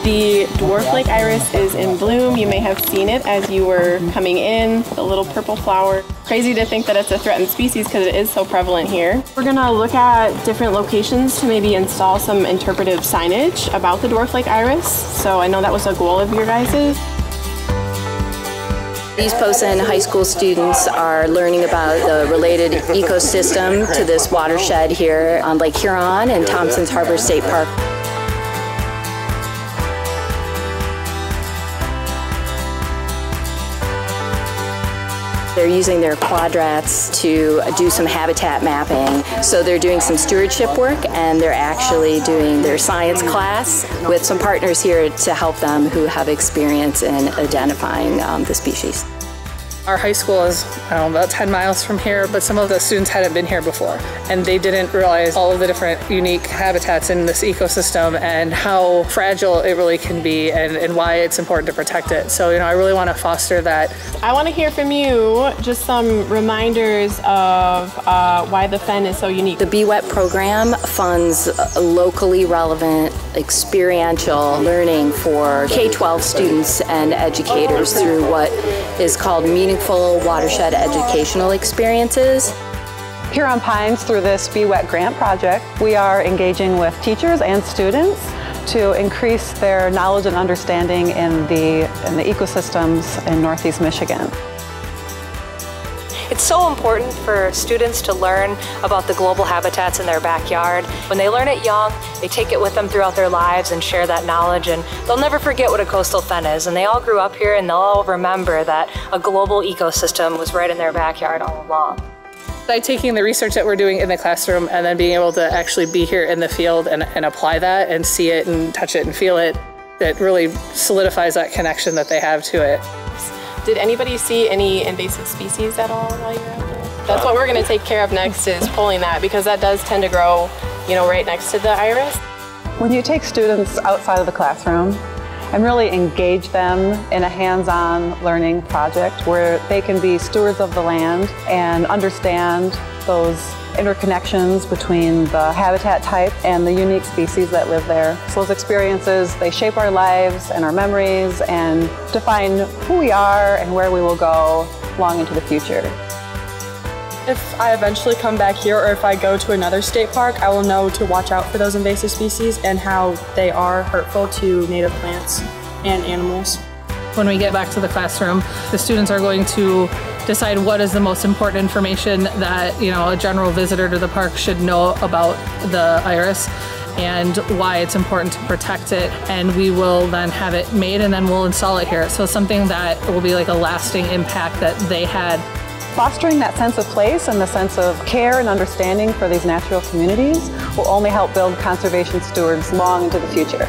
The dwarf lake iris is in bloom. You may have seen it as you were coming in, the little purple flower. Crazy to think that it's a threatened species because it is so prevalent here. We're gonna look at different locations to maybe install some interpretive signage about the dwarf lake iris. So I know that was a goal of your guys's. These Posen high school students are learning about the related ecosystem to this watershed here on Lake Huron and Thompsons Harbor State Park. They're using their quadrats to do some habitat mapping. So they're doing some stewardship work, and they're actually doing their science class with some partners here to help them who have experience in identifying the species. Our high school is about 10 miles from here, but some of the students hadn't been here before, and they didn't realize all of the different unique habitats in this ecosystem and how fragile it really can be, and why it's important to protect it. So, I really want to foster that. I want to hear from you just some reminders of why the Fen is so unique. The BWET program funds locally relevant, experiential learning for K-12 students and educators through what is called meaningful watershed educational experiences. Huron Pines, through this BWET grant project, we are engaging with teachers and students to increase their knowledge and understanding in the ecosystems in Northeast Michigan. It's so important for students to learn about the global habitats in their backyard. When they learn it young, they take it with them throughout their lives and share that knowledge, and they'll never forget what a coastal fen is. And they all grew up here, and they'll all remember that a global ecosystem was right in their backyard all along. By taking the research that we're doing in the classroom and then being able to actually be here in the field and apply that and see it and touch it and feel it, that really solidifies that connection that they have to it. Did anybody see any invasive species at all while you're out there? That's what we're going to take care of next, is pulling that, because that does tend to grow, right next to the iris. When you take students outside of the classroom and really engage them in a hands-on learning project where they can be stewards of the land and understand those interconnections between the habitat type and the unique species that live there. So those experiences, they shape our lives and our memories and define who we are and where we will go long into the future. If I eventually come back here, or if I go to another state park, I will know to watch out for those invasive species and how they are hurtful to native plants and animals. When we get back to the classroom, the students are going to decide what is the most important information that a general visitor to the park should know about the iris and why it's important to protect it, and we will then have it made and then we'll install it here. So something that will be like a lasting impact that they had. Fostering that sense of place and the sense of care and understanding for these natural communities will only help build conservation stewards long into the future.